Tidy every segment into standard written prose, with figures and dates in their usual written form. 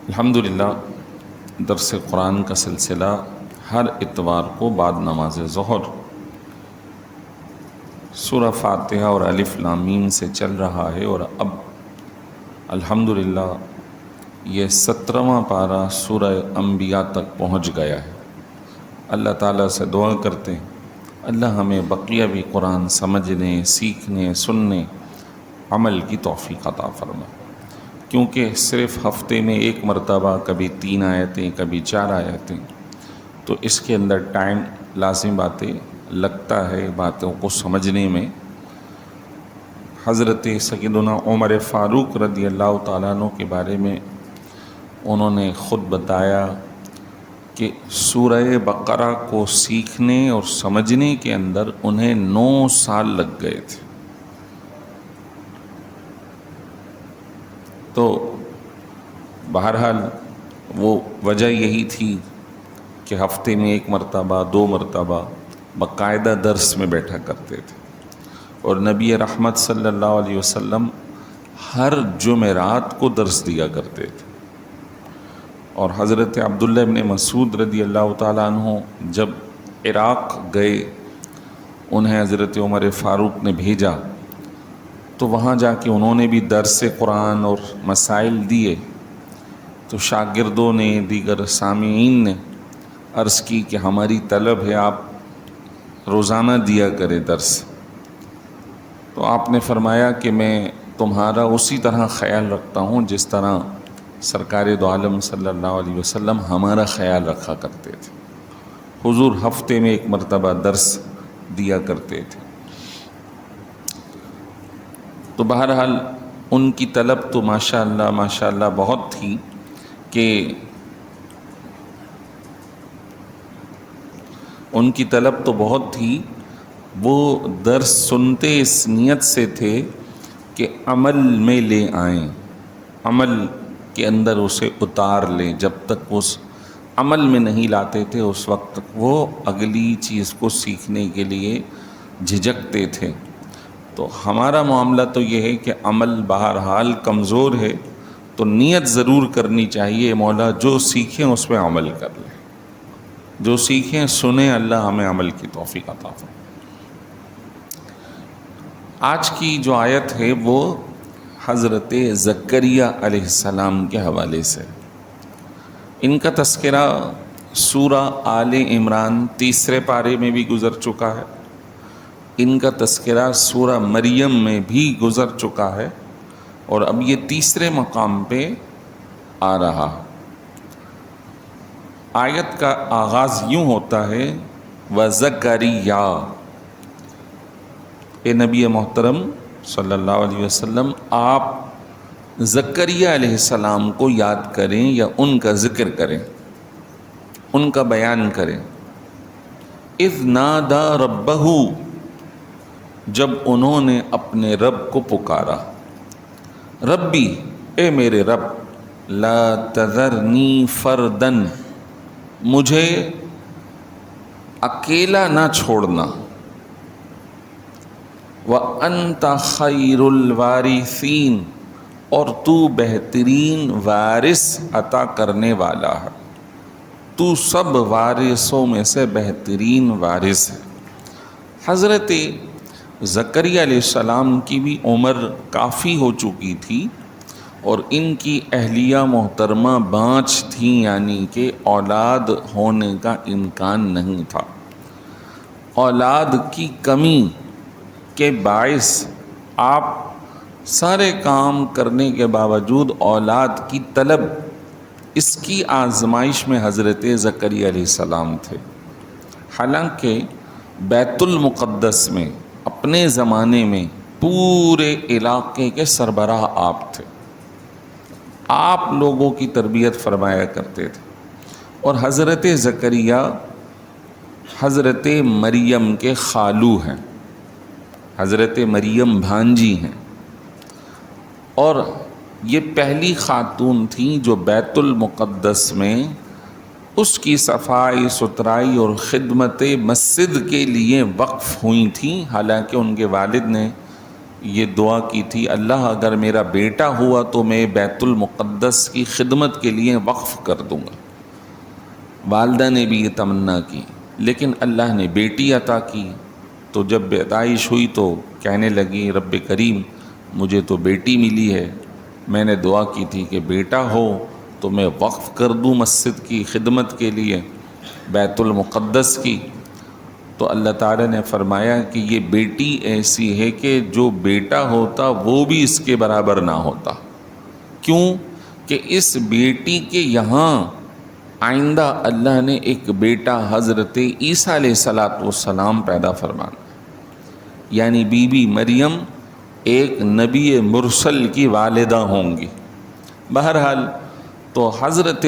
الحمدللہ درس قرآن کا سلسلہ ہر اتوار کو بعد نماز ظہر سورہ فاتحہ اور الف لام میم سے چل رہا ہے، اور اب الحمدللہ یہ 17واں پارہ سورہ انبیاء تک پہنچ گیا ہے۔ اللہ تعالیٰ سے دعا کرتے ہیں اللہ ہمیں بقیہ بھی قرآن سمجھنے، سیکھنے، سننے، عمل کی توفیق عطا فرمائے، کیونکہ صرف ہفتے میں ایک مرتبہ کبھی 3 آیتیں کبھی 4 آیتیں، تو اس کے اندر ٹائم لازم باتیں لگتا ہے باتوں کو سمجھنے میں۔ حضرت سیدنا عمر فاروق رضی اللہ تعالیٰ عنہ کے بارے میں انہوں نے خود بتایا کہ سورہ بقرہ کو سیکھنے اور سمجھنے کے اندر انہیں 9 سال لگ گئے تھے۔ تو بہرحال وہ وجہ یہی تھی کہ ہفتے میں 1 مرتبہ 2 مرتبہ باقاعدہ درس میں بیٹھا کرتے تھے، اور نبی رحمت صلی اللہ علیہ وسلم ہر جمعرات کو درس دیا کرتے تھے۔ اور حضرت عبداللہ ابن مسعود رضی اللہ تعالیٰ عنہ جب عراق گئے، انہیں حضرت عمر فاروق نے بھیجا، تو وہاں جا کے انہوں نے بھی درس قرآن اور مسائل دیے، تو شاگردوں نے، دیگر سامعین نے عرض کی کہ ہماری طلب ہے آپ روزانہ دیا کرے درس۔ تو آپ نے فرمایا کہ میں تمہارا اسی طرح خیال رکھتا ہوں جس طرح سرکار دو عالم صلی اللہ علیہ وسلم ہمارا خیال رکھا کرتے تھے۔ حضور ہفتے میں 1 مرتبہ درس دیا کرتے تھے۔ تو بہرحال ان کی طلب تو ماشاءاللہ بہت تھی کہ ان کی طلب تو بہت تھی، وہ درس سنتے اس نیت سے تھے کہ عمل میں لے آئیں، عمل کے اندر اسے اتار لیں۔ جب تک اس عمل میں نہیں لاتے تھے اس وقت تک وہ اگلی چیز کو سیکھنے کے لیے جھجکتے تھے۔ تو ہمارا معاملہ تو یہ ہے کہ عمل بہرحال کمزور ہے، تو نیت ضرور کرنی چاہیے مولا جو سیکھیں اس پہ عمل کر لیں، جو سیکھیں سنیں، اللہ ہمیں عمل کی توفیق عطا فرمائے۔ آج کی جو آیت ہے وہ حضرت زکریا علیہ السلام کے حوالے سے، ان کا تذکرہ سورہ آل عمران 3 پارے میں بھی گزر چکا ہے، ان کا تذکرہ سورہ مریم میں بھی گزر چکا ہے، اور اب یہ 3 مقام پہ آ رہا۔ آیت کا آغاز یوں ہوتا ہے وَزَكَرِيَّا، اے نبی محترم صلی اللہ علیہ وسلم آپ زکریا علیہ السلام کو یاد کریں یا ان کا ذکر کریں، ان کا بیان کریں۔ اِذْ نَادَى رَبَّهُ، جب انہوں نے اپنے رب کو پکارا، ربی اے میرے رب، لا تذرنی فردن، مجھے اکیلا نہ چھوڑنا، وَأَنْتَ خَيْرُ الْوَارِثِينَ، اور تو بہترین وارث عطا کرنے والا ہے، تو سب وارثوں میں سے بہترین وارث ہے۔ حضرت زکریا علیہ السلام کی بھی عمر کافی ہو چکی تھی، اور ان کی اہلیہ محترمہ بانجھ تھیں، یعنی کہ اولاد ہونے کا امکان نہیں تھا۔ اولاد کی کمی کے باعث آپ سارے کام کرنے کے باوجود اولاد کی طلب، اس کی آزمائش میں حضرت زکریا علیہ السلام تھے۔ حالانکہ بیت المقدس میں اپنے زمانے میں پورے علاقے کے سربراہ آپ تھے، آپ لوگوں کی تربیت فرمایا کرتے تھے، اور حضرت زکریا حضرت مریم کے خالو ہیں، حضرت مریم بھانجی ہیں، اور یہ پہلی خاتون تھیں جو بیت المقدس میں اس کی صفائی ستھرائی اور خدمت مسجد کے لیے وقف ہوئی تھیں۔ حالانکہ ان کے والد نے یہ دعا کی تھی، اللہ اگر میرا بیٹا ہوا تو میں بیت المقدس کی خدمت کے لیے وقف کر دوں گا۔ والدہ نے بھی یہ تمنا کی، لیکن اللہ نے بیٹی عطا کی۔ تو جب پیدائش ہوئی تو کہنے لگی رب کریم مجھے تو بیٹی ملی ہے، میں نے دعا کی تھی کہ بیٹا ہو تو میں وقف کر دوں مسجد کی خدمت کے لیے، بیت المقدس کی۔ تو اللہ تعالیٰ نے فرمایا کہ یہ بیٹی ایسی ہے کہ جو بیٹا ہوتا وہ بھی اس کے برابر نہ ہوتا۔ کیوں کہ اس بیٹی کے یہاں آئندہ اللہ نے ایک بیٹا حضرت عیسیٰ علیہ السلام پیدا فرمانا، یعنی بی بی مریم ایک نبی مرسل کی والدہ ہوں گی۔ بہرحال تو حضرت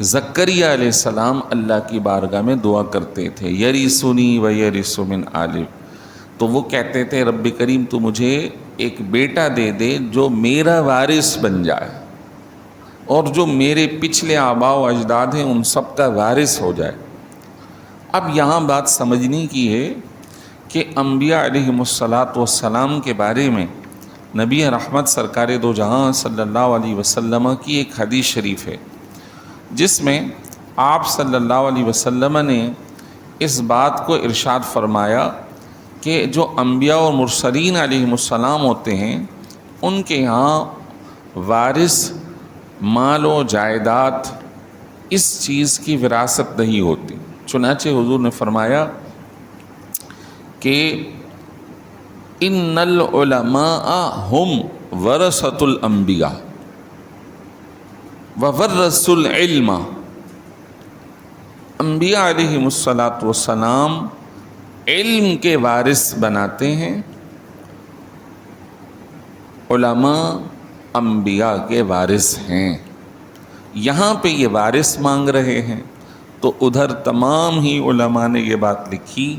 زکریہ علیہ السلام اللہ کی بارگاہ میں دعا کرتے تھے، یرثنی و یرث من آل، تو وہ کہتے تھے رب کریم تو مجھے ایک بیٹا دے دے جو میرا وارث بن جائے، اور جو میرے پچھلے آباء و اجداد ہیں ان سب کا وارث ہو جائے۔ اب یہاں بات سمجھنے کی ہے کہ انبیاء علیہم السلام کے بارے میں نبی رحمت سرکار دو جہاں صلی اللہ علیہ وسلم کی ایک حدیث شریف ہے، جس میں آپ صلی اللہ علیہ وسلم نے اس بات کو ارشاد فرمایا کہ جو انبیاء اور مرسلین علیہم السلام ہوتے ہیں ان کے یہاں وارث مال و جائیداد اس چیز کی وراثت نہیں ہوتی۔ چنانچہ حضور نے فرمایا کہ ان العلماء ہم ورثۃ الانبیاء وورثوا العلم، انبیاء علیہم السلام علم کے وارث بناتے ہیں، علماء انبیاء کے وارث ہیں۔ یہاں پہ یہ وارث مانگ رہے ہیں تو ادھر تمام ہی علماء نے یہ بات لکھی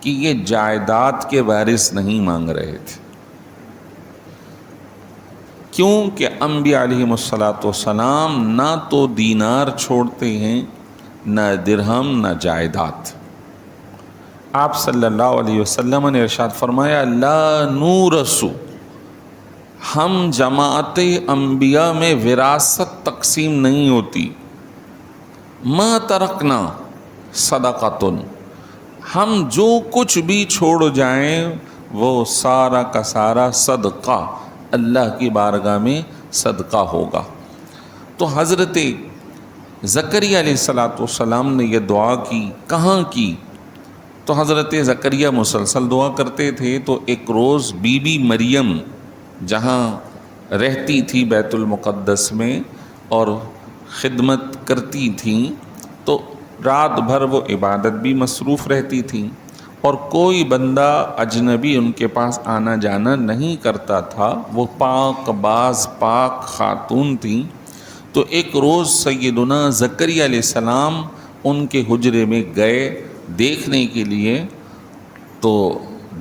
کہ یہ جائیداد کے وارث نہیں مانگ رہے تھے۔ کیوں کہ انبیاء علیہم السلام نہ تو دینار چھوڑتے ہیں، نہ درہم، نہ جائیداد۔ آپ صلی اللہ علیہ وسلم نے ارشاد فرمایا لا نورث، ہم جماعت انبیاء میں وراثت تقسیم نہیں ہوتی، ما ترکنا صدقۃ، ہم جو کچھ بھی چھوڑ جائیں وہ سارا کا سارا صدقہ اللہ کی بارگاہ میں صدقہ ہوگا۔ تو حضرت زکریا علیہ السلام نے یہ دعا کی، کہاں کی؟ تو حضرت زکریا مسلسل دعا کرتے تھے، تو ایک روز بی بی مریم جہاں رہتی تھی بیت المقدس میں اور خدمت کرتی تھیں، تو رات بھر وہ عبادت بھی مصروف رہتی تھیں اور کوئی بندہ اجنبی ان کے پاس آنا جانا نہیں کرتا تھا، وہ پاک باز پاک خاتون تھیں۔ تو ایک روز سیدنا زکریا علیہ السلام ان کے حجرے میں گئے دیکھنے کے لیے، تو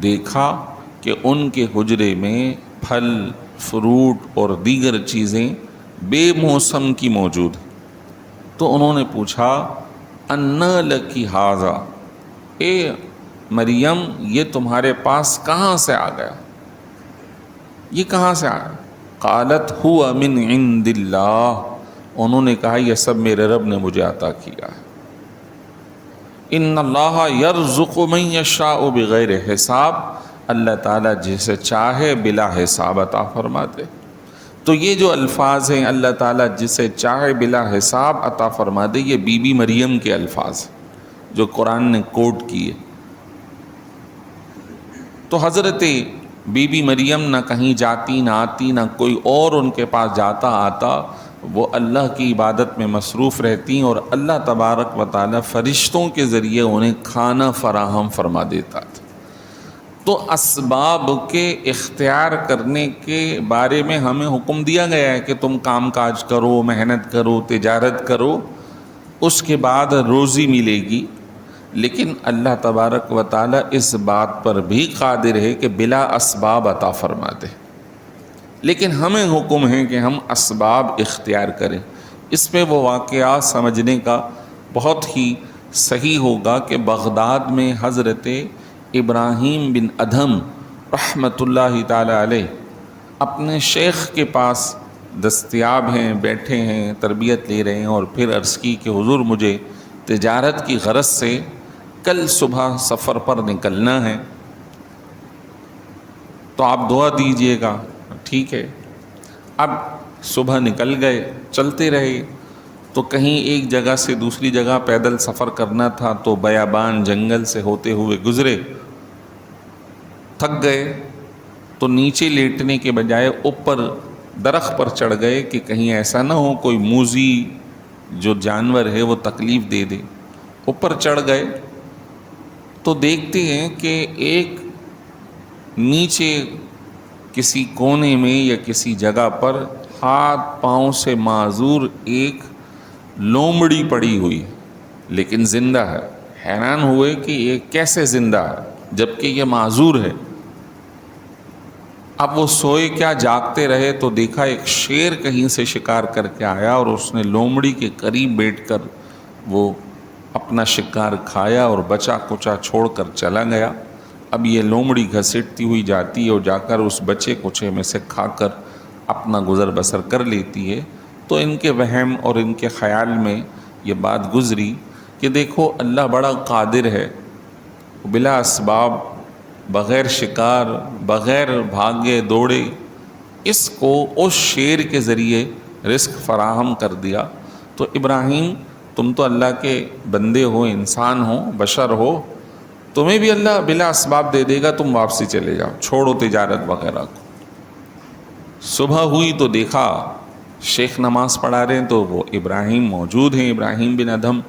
دیکھا کہ ان کے حجرے میں پھل فروٹ اور دیگر چیزیں بے موسم کی موجود ہیں۔ تو انہوں نے پوچھا انا لکی ھذا، اے مریم یہ تمہارے پاس کہاں سے آ گیا، یہ کہاں سے آیا؟ قالت ہوا من عند اللہ، انہوں نے کہا یہ سب میرے رب نے مجھے عطا کیا ہے۔ ان اللہ یرزق من یشاء بغیر حساب، اللہ تعالیٰ جسے چاہے بلا حساب عطا فرما دے۔ تو یہ جو الفاظ ہیں اللہ تعالیٰ جسے چاہے بلا حساب عطا فرما دے، یہ بی بی مریم کے الفاظ جو قرآن نے کوٹ کیے۔ تو حضرت بی بی مریم نہ کہیں جاتی نہ آتی، نہ کوئی اور ان کے پاس جاتا آتا، وہ اللہ کی عبادت میں مصروف رہتی اور اللہ تبارک و تعالیٰ فرشتوں کے ذریعے انہیں کھانا فراہم فرما دیتا تھا۔ تو اسباب کے اختیار کرنے کے بارے میں ہمیں حکم دیا گیا ہے کہ تم کام کاج کرو، محنت کرو، تجارت کرو، اس کے بعد روزی ملے گی، لیکن اللہ تبارک و تعالیٰ اس بات پر بھی قادر ہے کہ بلا اسباب عطا فرما دے، لیکن ہمیں حکم ہے کہ ہم اسباب اختیار کریں۔ اس میں وہ واقعہ سمجھنے کا بہت ہی صحیح ہوگا کہ بغداد میں حضرت ابراہیم بن ادھم رحمۃ اللہ تعالی علیہ اپنے شیخ کے پاس دستیاب ہیں، بیٹھے ہیں، تربیت لے رہے ہیں، اور پھر عرض کی کہ حضور مجھے تجارت کی غرض سے کل صبح سفر پر نکلنا ہے، تو آپ دعا دیجئے گا۔ ٹھیک ہے۔ اب صبح نکل گئے، چلتے رہے، تو کہیں ایک جگہ سے دوسری جگہ پیدل سفر کرنا تھا، تو بیابان جنگل سے ہوتے ہوئے گزرے، تھک گئے، تو نیچے لیٹنے کے بجائے اوپر درخت پر چڑھ گئے کہ کہیں ایسا نہ ہو کوئی موذی جو جانور ہے وہ تکلیف دے دے۔ اوپر چڑھ گئے تو دیکھتے ہیں کہ ایک نیچے کسی کونے میں یا کسی جگہ پر ہاتھ پاؤں سے معذور ایک لومڑی پڑی ہوئی، لیکن زندہ ہے۔ حیران ہوئے کہ یہ کیسے زندہ ہے جبکہ یہ معذور ہے۔ اب وہ سوئے کیا، جاگتے رہے تو دیکھا ایک شیر کہیں سے شکار کر کے آیا اور اس نے لومڑی کے قریب بیٹھ کر وہ اپنا شکار کھایا اور بچا کچا چھوڑ کر چلا گیا۔ اب یہ لومڑی گھسیٹتی ہوئی جاتی ہے اور جا کر اس بچے کچے میں سے کھا کر اپنا گزر بسر کر لیتی ہے۔ تو ان کے وہم اور ان کے خیال میں یہ بات گزری کہ دیکھو اللہ بڑا قادر ہے، بلا اسباب، بغیر شکار، بغیر بھاگے دوڑے اس کو اس شیر کے ذریعے رزق فراہم کر دیا۔ تو ابراہیم تم تو اللہ کے بندے ہو، انسان ہو، بشر ہو، تمہیں بھی اللہ بلا اسباب دے دے گا، تم واپسی چلے جاؤ، چھوڑو تجارت وغیرہ کو۔ صبح ہوئی تو دیکھا شیخ نماز پڑھا رہے ہیں تو وہ ابراہیم موجود ہیں، ابراہیم بن ادھم۔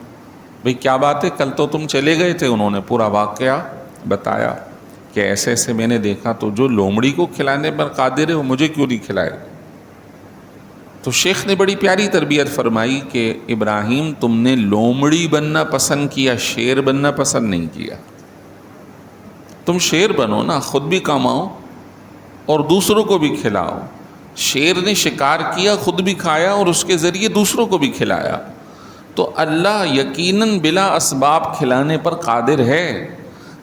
بھئی کیا بات ہے، کل تو تم چلے گئے تھے؟ انہوں نے پورا واقعہ بتایا کہ ایسے ایسے میں نے دیکھا، تو جو لومڑی کو کھلانے پر قادر ہے وہ مجھے کیوں نہیں کھلائے؟ تو شیخ نے بڑی پیاری تربیت فرمائی کہ ابراہیم تم نے لومڑی بننا پسند کیا، شیر بننا پسند نہیں کیا۔ تم شیر بنو نا، خود بھی کماؤ اور دوسروں کو بھی کھلاؤ۔ شیر نے شکار کیا، خود بھی کھایا اور اس کے ذریعے دوسروں کو بھی کھلایا۔ تو اللہ یقیناً بلا اسباب کھلانے پر قادر ہے،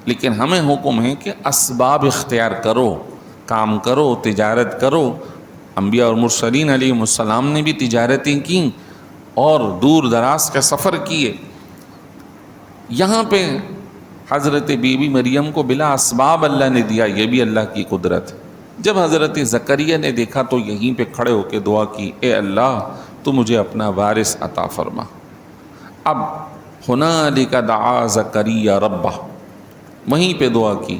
لیکن ہمیں حکم ہے کہ اسباب اختیار کرو، کام کرو، تجارت کرو۔ انبیاء اور مرسلین علیہم السلام نے بھی تجارتیں کیں اور دور دراز کا سفر کیے۔ یہاں پہ حضرت بی بی مریم کو بلا اسباب اللہ نے دیا، یہ بھی اللہ کی قدرت ہے۔ جب حضرت زکریا نے دیکھا تو یہیں پہ کھڑے ہو کے دعا کی، اے اللہ تو مجھے اپنا وارث عطا فرما۔ اب ہنالک دعا زکریا ربہ، وہیں پہ دعا کی،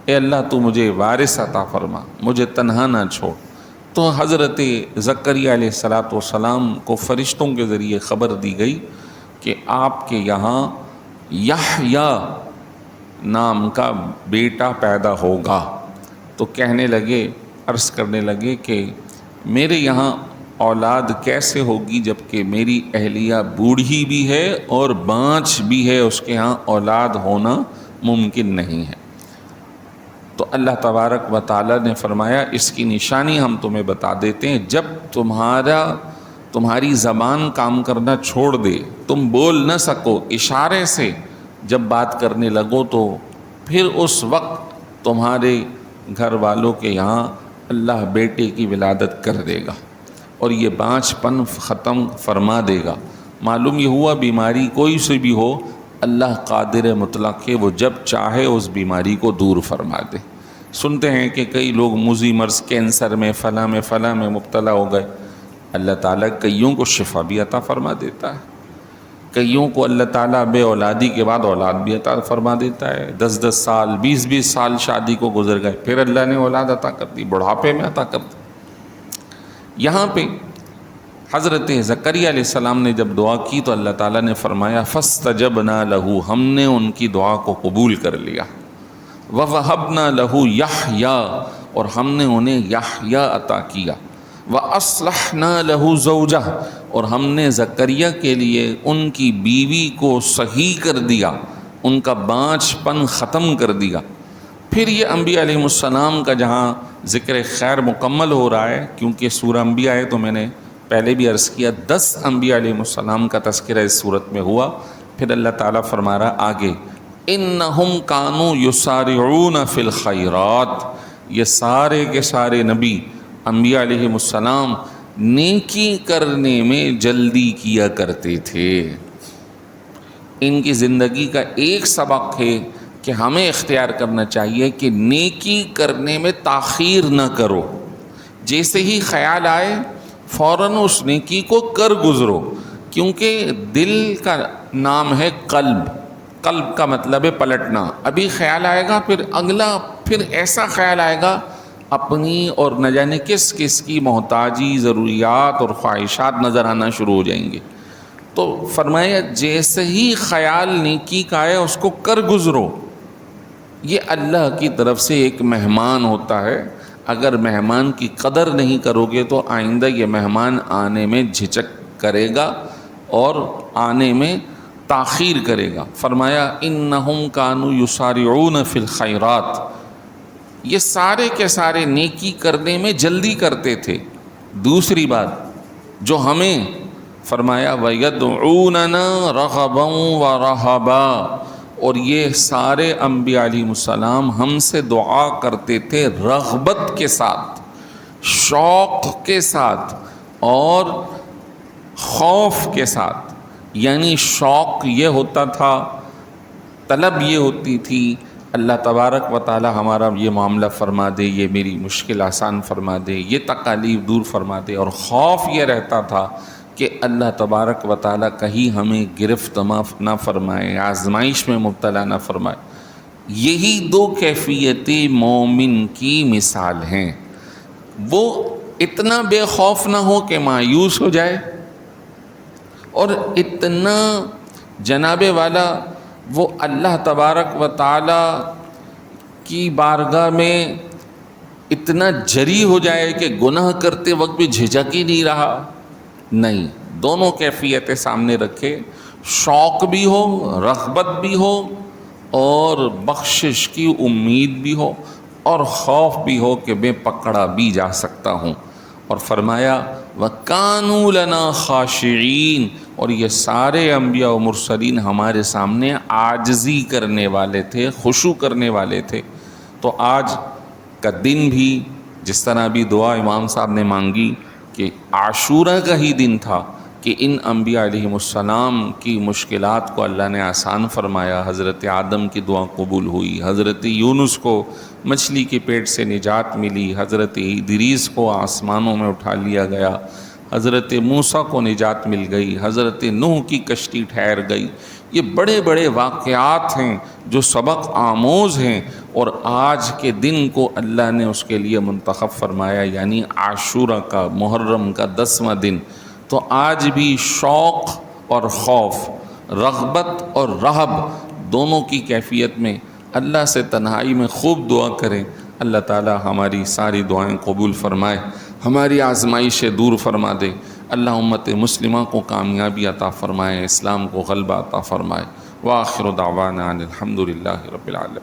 اے اللہ تو مجھے وارث عطا فرما، مجھے تنہا نہ چھوڑ۔ تو حضرت زکریا علیہ السلام کو فرشتوں کے ذریعے خبر دی گئی کہ آپ کے یہاں یحییٰ نام کا بیٹا پیدا ہوگا۔ تو کہنے لگے، عرض کرنے لگے کہ میرے یہاں اولاد کیسے ہوگی جبکہ میری اہلیہ بوڑھی بھی ہے اور بانجھ بھی ہے، اس کے ہاں اولاد ہونا ممکن نہیں ہے۔ تو اللہ تبارک و تعالیٰ نے فرمایا اس کی نشانی ہم تمہیں بتا دیتے ہیں، جب تمہاری زبان کام کرنا چھوڑ دے، تم بول نہ سکو، اشارے سے جب بات کرنے لگو، تو پھر اس وقت تمہارے گھر والوں کے یہاں اللہ بیٹے کی ولادت کر دے گا اور یہ بانجھ پن ختم فرما دے گا۔ معلوم یہ ہوا بیماری کوئی سے بھی ہو، اللہ قادر مطلق ہے، وہ جب چاہے اس بیماری کو دور فرما دے۔ سنتے ہیں کہ کئی لوگ موذی مرض، کینسر میں، فلاں میں مبتلا ہو گئے، اللہ تعالیٰ کئیوں کو شفا بھی عطا فرما دیتا ہے، کئیوں کو اللہ تعالیٰ بے اولادی کے بعد اولاد بھی عطا فرما دیتا ہے۔ 10 سال 20 سال شادی کو گزر گئے، پھر اللہ نے اولاد عطا کر دی، بڑھاپے میں عطا کر دی۔ یہاں پہ حضرت زکریا علیہ السلام نے جب دعا کی تو اللہ تعالیٰ نے فرمایا فاستجبنا لہ، ہم نے ان کی دعا کو قبول کر لیا۔ ووہبنا لہ یحییٰ، اور ہم نے انہیں یحییٰ عطا کیا۔ وَأَصْلَحْنَا لَهُ زَوْجَهُ، اور ہم نے زکریا کے لیے ان کی بیوی کو صحیح کر دیا، ان کا بانجھ پن ختم کر دیا۔ پھر یہ انبیاء علیہ السلام کا جہاں ذکر خیر مکمل ہو رہا ہے، کیونکہ سورہ انبیاء ہے تو میں نے پہلے بھی عرض کیا 10 انبیاء علیہ السلام کا تذکرہ اس صورت میں ہوا۔ پھر اللہ تعالیٰ فرما رہا آگے، اِنَّهُمْ كَانُوا يُسَارِعُونَ فِي الْخَيْرَاتِ، یہ سارے کے سارے نبی انبیاء علیہ السلام نیکی کرنے میں جلدی کیا کرتے تھے۔ ان کی زندگی کا ایک سبق ہے کہ ہمیں اختیار کرنا چاہیے کہ نیکی کرنے میں تاخیر نہ کرو، جیسے ہی خیال آئے فوراً اس نیکی کو کر گزرو، کیونکہ دل کا نام ہے قلب، قلب کا مطلب ہے پلٹنا۔ ابھی خیال آئے گا، پھر اگلا، پھر ایسا خیال آئے گا اپنی اور نہ جانے کس کس کی محتاجی، ضروریات اور خواہشات نظر آنا شروع ہو جائیں گے۔ تو فرمایا جیسے ہی خیال نیکی کا آئے اس کو کر گزرو۔ یہ اللہ کی طرف سے ایک مہمان ہوتا ہے، اگر مہمان کی قدر نہیں کرو گے تو آئندہ یہ مہمان آنے میں جھجک کرے گا اور آنے میں تاخیر کرے گا۔ فرمایا انہم کانوا یسارعون فی الخیرات، یہ سارے کے سارے نیکی کرنے میں جلدی کرتے تھے۔ دوسری بات جو ہمیں فرمایا وَيَدْعُونَنَا رَغَبًا وَرَهَبًا، اور یہ سارے انبیاء علیہ السلام ہم سے دعا کرتے تھے رغبت کے ساتھ، شوق کے ساتھ اور خوف کے ساتھ۔ یعنی شوق یہ ہوتا تھا، طلب یہ ہوتی تھی اللہ تبارک و تعالی ہمارا یہ معاملہ فرما دے، یہ میری مشکل آسان فرما دے، یہ تکالیف دور فرما دے، اور خوف یہ رہتا تھا کہ اللہ تبارک و تعالی کہیں ہمیں گرفت نہ فرمائے، آزمائش میں مبتلا نہ فرمائے۔ یہی دو کیفیتیں مومن کی مثال ہیں۔ وہ اتنا بے خوف نہ ہو کہ مایوس ہو جائے، اور اتنا جناب والا وہ اللہ تبارک و تعالی کی بارگاہ میں اتنا جری ہو جائے کہ گناہ کرتے وقت بھی جھجک ہی نہیں رہا۔ نہیں، دونوں کیفیتیں سامنے رکھے، شوق بھی ہو، رغبت بھی ہو، اور بخشش کی امید بھی ہو، اور خوف بھی ہو کہ میں پکڑا بھی جا سکتا ہوں۔ اور فرمایا وَكَانُوا لَنَا خَاشِعِينَ، اور یہ سارے انبیاء و مرسلین ہمارے سامنے عاجزی کرنے والے تھے، خشوع کرنے والے تھے۔ تو آج کا دن بھی جس طرح بھی دعا امام صاحب نے مانگی کہ عاشورہ کا ہی دن تھا کہ ان انبیاء علیہ السلام کی مشکلات کو اللہ نے آسان فرمایا۔ حضرت آدم کی دعا قبول ہوئی، حضرت یونس کو مچھلی کے پیٹ سے نجات ملی، حضرت ادریس کو آسمانوں میں اٹھا لیا گیا، حضرت موسیٰ کو نجات مل گئی، حضرت نوح کی کشتی ٹھہر گئی۔ یہ بڑے بڑے واقعات ہیں جو سبق آموز ہیں، اور آج کے دن کو اللہ نے اس کے لیے منتخب فرمایا، یعنی عاشورہ کا، محرم کا 10واں دن۔ تو آج بھی شوق اور خوف، رغبت اور رہب دونوں کی کیفیت میں اللہ سے تنہائی میں خوب دعا کریں۔ اللہ تعالی ہماری ساری دعائیں قبول فرمائے، ہماری آزمائشیں دور فرما دے۔ اللہ امت مسلمہ کو کامیابی عطا فرمائے، اسلام کو غلبہ عطا فرمائے۔ وآخر دعوانا ان الحمد للہ رب العالمین۔